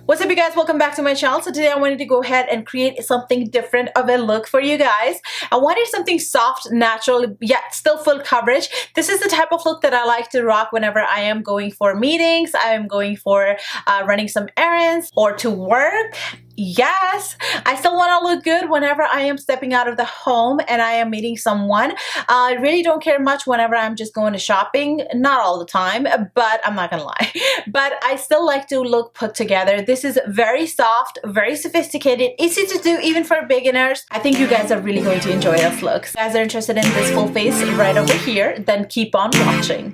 What's up, you guys? Welcome back to my channel. So today I wanted to go ahead and create something different of a look for you guys. I wanted something soft, natural, yet still full coverage. This is the type of look that I like to rock whenever I am going for meetings, I am going for running some errands, or to work. Yes, I still want to look good whenever I am stepping out of the home and I am meeting someone. I really don't care much whenever I'm just going to shopping. Not all the time, but I'm not gonna lie. But I still like to look put together. This is very soft, very sophisticated, easy to do even for beginners. I think you guys are really going to enjoy this look. If you guys are interested in this full face right over here, then keep on watching.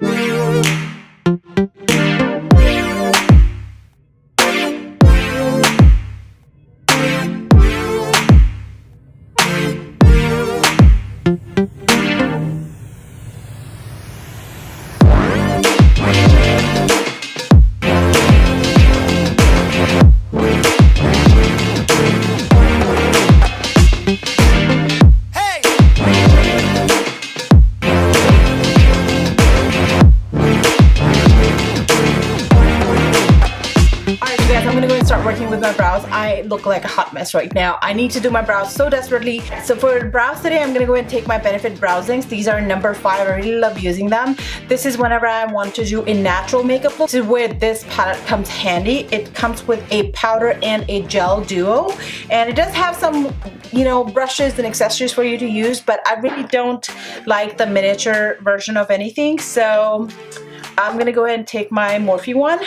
Start working with my brows. I look like a hot mess right now. I need to do my brows so desperately. So for brows today, I'm gonna go and take my Benefit Browsings. These are number 5. I really love using them. This is whenever I want to do a natural makeup look. This is where this palette comes handy. It comes with a powder and a gel duo, and it does have some, you know, brushes and accessories for you to use, but I really don't like the miniature version of anything. So I'm gonna go ahead and take my Morphe one.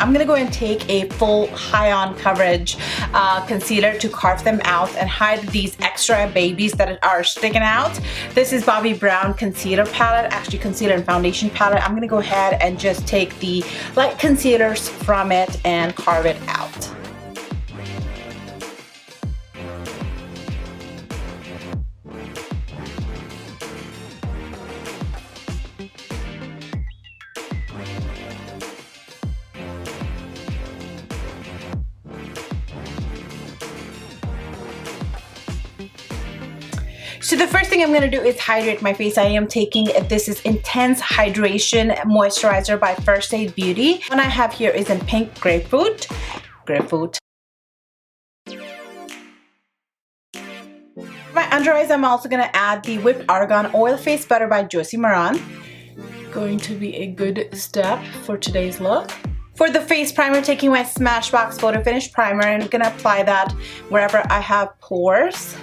I'm gonna go and take a full high-on coverage concealer to carve them out and hide these extra babies that are sticking out. This is Bobbi Brown concealer palette, actually concealer and foundation palette. I'm gonna go ahead and just take the light concealers from it and carve it out. So the first thing I'm going to do is hydrate my face. I am taking, this is Intense Hydration Moisturizer by First Aid Beauty. One I have here is in pink grapefruit. My under eyes, I'm also going to add the Whipped Argan Oil Face Butter by Josie Maran. Going to be a good step for today's look. For the face primer, taking my Smashbox Photo Finish Primer and I'm going to apply that wherever I have pores.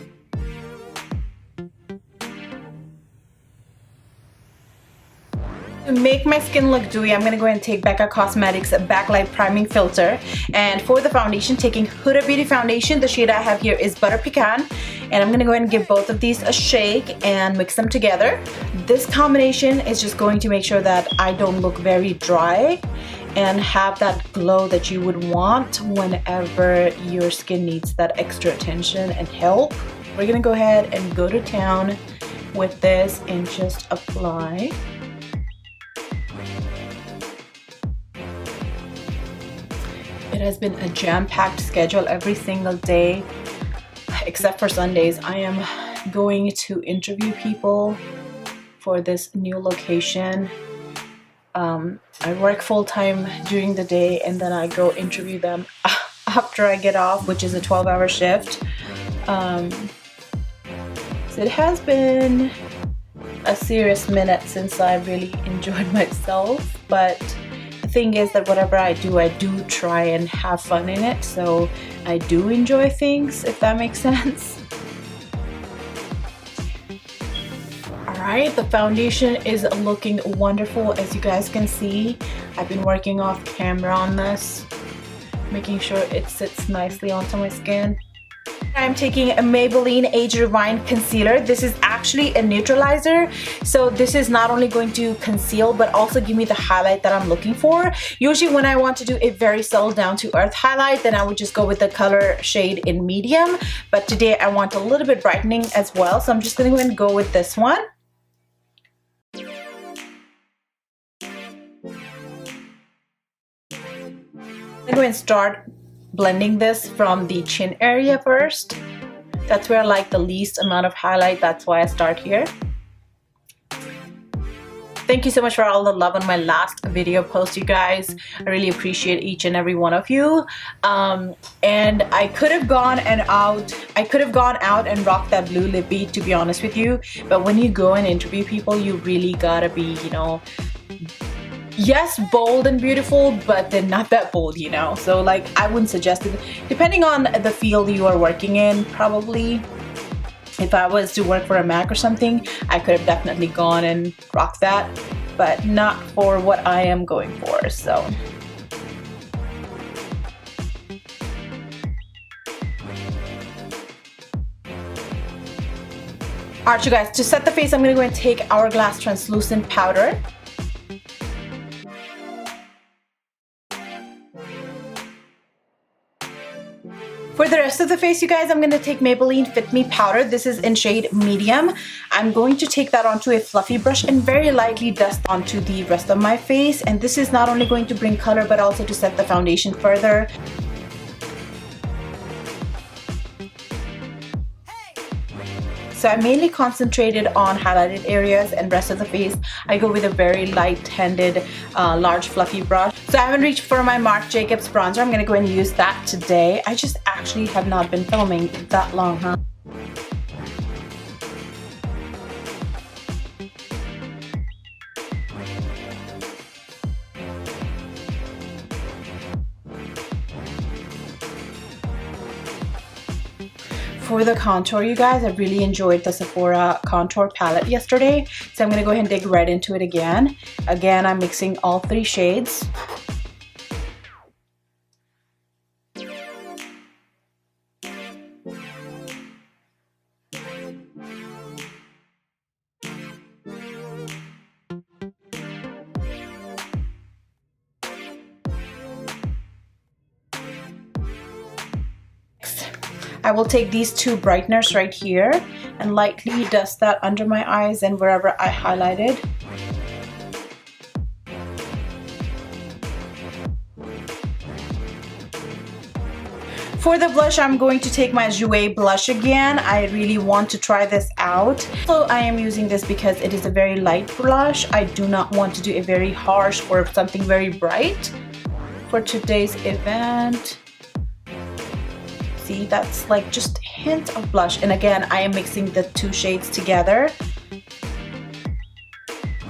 To make my skin look dewy, I'm going to go ahead and take Becca Cosmetics Backlight Priming Filter. And for the foundation, taking Huda Beauty Foundation. The shade I have here is Butter Pecan. And I'm going to go ahead and give both of these a shake and mix them together. This combination is just going to make sure that I don't look very dry and have that glow that you would want whenever your skin needs that extra attention and help. We're going to go ahead and go to town with this and just apply. It has been a jam-packed schedule every single day, except for Sundays. I am going to interview people for this new location. I work full-time during the day and then I go interview them after I get off, which is a 12-hour shift. So it has been a serious minute since I really enjoyed myself, but the thing is that whatever I do try and have fun in it, so I do enjoy things, if that makes sense. Alright, the foundation is looking wonderful, as you guys can see. I've been working off camera on this, making sure it sits nicely onto my skin. I'm taking a Maybelline Age Rewind Concealer. This is actually a neutralizer, so this is not only going to conceal but also give me the highlight that I'm looking for. Usually when I want to do a very subtle down to earth highlight, then I would just go with the color shade in medium, but today I want a little bit brightening as well, so I'm just going to go ahead and go with this one. I'm going to start blending this from the chin area first. That's where I like the least amount of highlight. That's why I start here. Thank you so much for all the love on my last video post, you guys. I really appreciate each and every one of you. And I could have gone out and rocked that blue lip bead, to be honest with you. But when you go and interview people, you really gotta be, you know, yes, bold and beautiful, but they're not that bold, you know. So like, I wouldn't suggest it. Depending on the field you are working in, probably. If I was to work for a Mac or something, I could have definitely gone and rocked that, but not for what I am going for, so. Alright, you guys, to set the face, I'm gonna go and take Hourglass Translucent Powder. For the rest of the face, you guys, I'm going to take Maybelline Fit Me Powder. This is in shade medium. I'm going to take that onto a fluffy brush and very lightly dust onto the rest of my face. And this is not only going to bring color, but also to set the foundation further. So I mainly concentrated on highlighted areas, and rest of the face I go with a very light-handed, large fluffy brush. So I haven't reached for my Marc Jacobs bronzer. I'm gonna go and use that today. I just actually have not been filming that long, huh? For the contour, you guys, I really enjoyed the Sephora contour palette yesterday, so I'm going to go ahead and dig right into it again. Again, I'm mixing all 3 shades. I will take these 2 brighteners right here and lightly dust that under my eyes and wherever I highlighted. For the blush, I'm going to take my Jouer blush again. I really want to try this out. So I am using this because it is a very light blush. I do not want to do a very harsh or something very bright for today's event. See, that's like just a hint of blush, and again I am mixing the 2 shades together.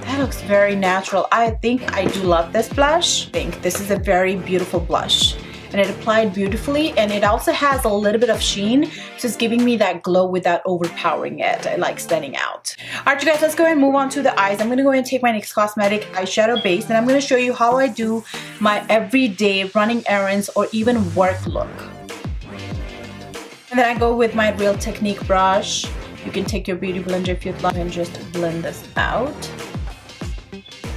That looks very natural. I think I do love this blush. I think this is a very beautiful blush, and it applied beautifully, and it also has a little bit of sheen, so it's giving me that glow without overpowering it. I like standing out. Alright, you guys, let's go ahead and move on to the eyes. I'm going to go ahead and take my NYX Cosmetic eyeshadow base, and I'm going to show you how I do my everyday running errands or even work look. And then I go with my Real Technique brush. You can take your beauty blender if you'd like and just blend this out.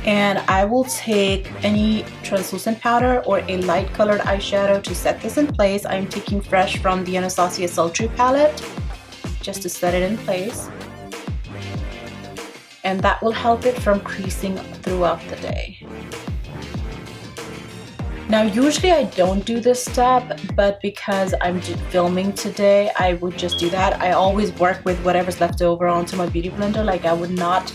And I will take any translucent powder or a light colored eyeshadow to set this in place. I'm taking Fresh from the Anastasia Sultry palette just to set it in place. And that will help it from creasing throughout the day. Now, usually I don't do this step, but because I'm filming today, I would just do that. I always work with whatever's left over onto my beauty blender. Like, I would not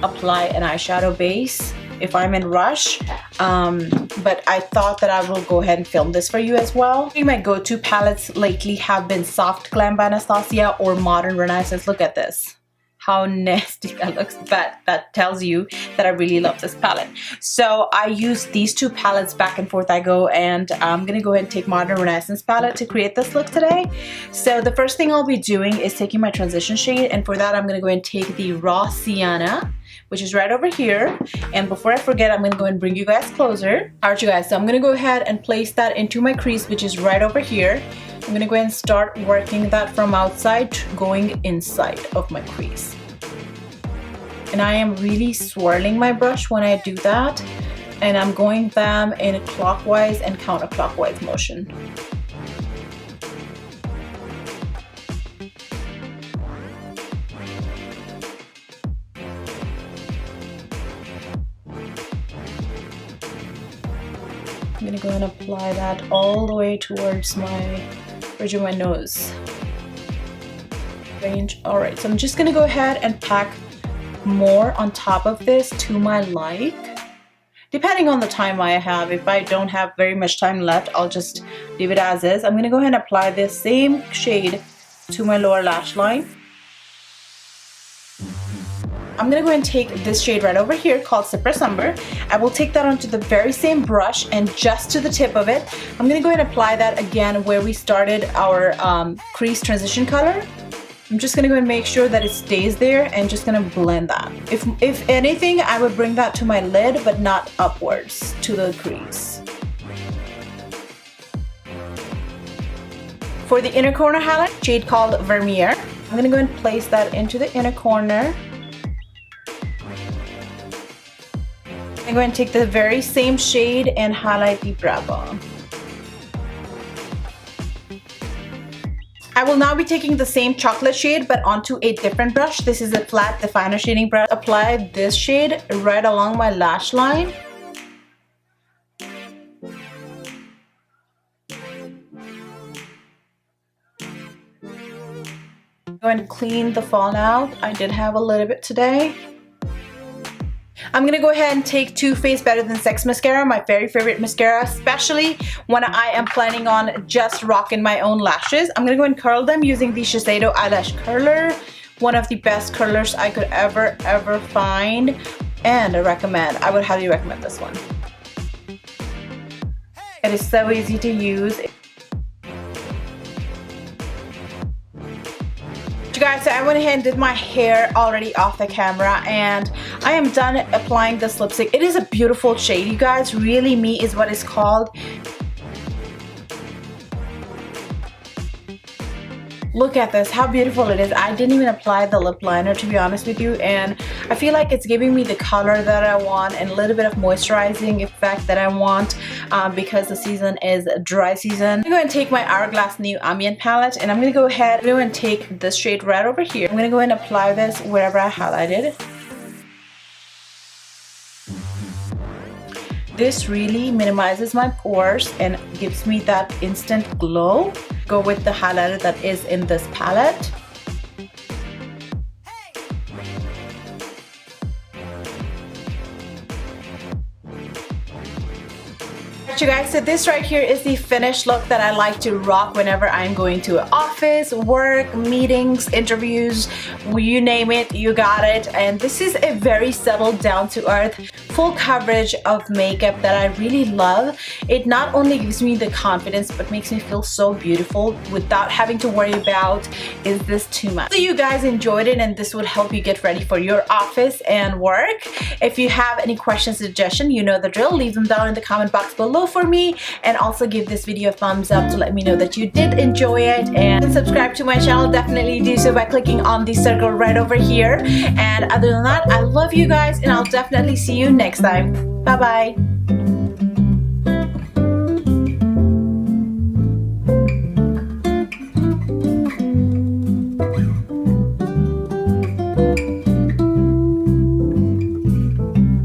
apply an eyeshadow base if I'm in rush, but I thought that I will go ahead and film this for you as well. My go-to palettes lately have been Soft Glam by Anastasia or Modern Renaissance. Look at this. How nasty that looks, but that tells you that I really love this palette. So I use these 2 palettes back and forth. I go, and I'm gonna go ahead and take Modern Renaissance palette to create this look today. So the first thing I'll be doing is taking my transition shade, and for that I'm gonna go ahead and take the Raw Sienna, which is right over here. And before I forget, I'm gonna go and bring you guys closer. Alright, you guys, so I'm gonna go ahead and place that into my crease, which is right over here. I'm gonna go ahead and start working that from outside going inside of my crease. And I am really swirling my brush when I do that, and I'm going them in a clockwise and counterclockwise motion. I'm gonna go and apply that all the way towards my bridge of my nose range. All right, so I'm just gonna go ahead and pack more on top of this to my like. Depending on the time I have. If I don't have very much time left, I'll just leave it as is. I'm going to go ahead and apply this same shade to my lower lash line. I'm going to go ahead and take this shade right over here called Cypress Umber. I will take that onto the very same brush, and just to the tip of it, I'm going to go ahead and apply that again where we started our crease transition color. I'm just going to go and make sure that it stays there and just going to blend that. If anything, I would bring that to my lid, but not upwards to the crease. For the inner corner highlight, shade called Vermeer. I'm going to go and place that into the inner corner. I'm going to take the very same shade and highlight the brow bone. I will now be taking the same chocolate shade but onto a different brush. This is a flat definer shading brush. Apply this shade right along my lash line. Go and clean the fallout. I did have a little bit today. I'm gonna go ahead and take Too Faced Better Than Sex mascara, my very favorite mascara, especially when I am planning on just rocking my own lashes. I'm gonna go and curl them using the Shiseido eyelash curler, one of the best curlers I could ever find, and I would highly recommend this one. It is so easy to use. Guys, so I went ahead and did my hair already off the camera, and I am done applying this lipstick. It is a beautiful shade, you guys. Really Me is what it's called. Look at this, how beautiful it is. I didn't even apply the lip liner, to be honest with you, and I feel like it's giving me the color that I want and a little bit of moisturizing effect that I want because the season is dry season. I'm going to take my Hourglass New Ambient palette, and I'm going to go ahead and take this shade right over here. I'm going to go ahead and apply this wherever I highlighted. This really minimizes my pores and gives me that instant glow. Go with the highlighter that is in this palette. You guys, so this right here is the finished look that I like to rock whenever I'm going to an office, work, meetings, interviews, you name it, you got it. And this is a very settled, down to earth, full coverage of makeup that I really love. It not only gives me the confidence but makes me feel so beautiful without having to worry about, is this too much? So you guys enjoyed it, and this would help you get ready for your office and work. If you have any questions, suggestions, you know the drill. Leave them down in the comment box below for me, and also give this video a thumbs up to let me know that you did enjoy it, and subscribe to my channel. Definitely do so by clicking on the circle right over here. And other than that, I love you guys, and I'll definitely see you next time. Bye bye.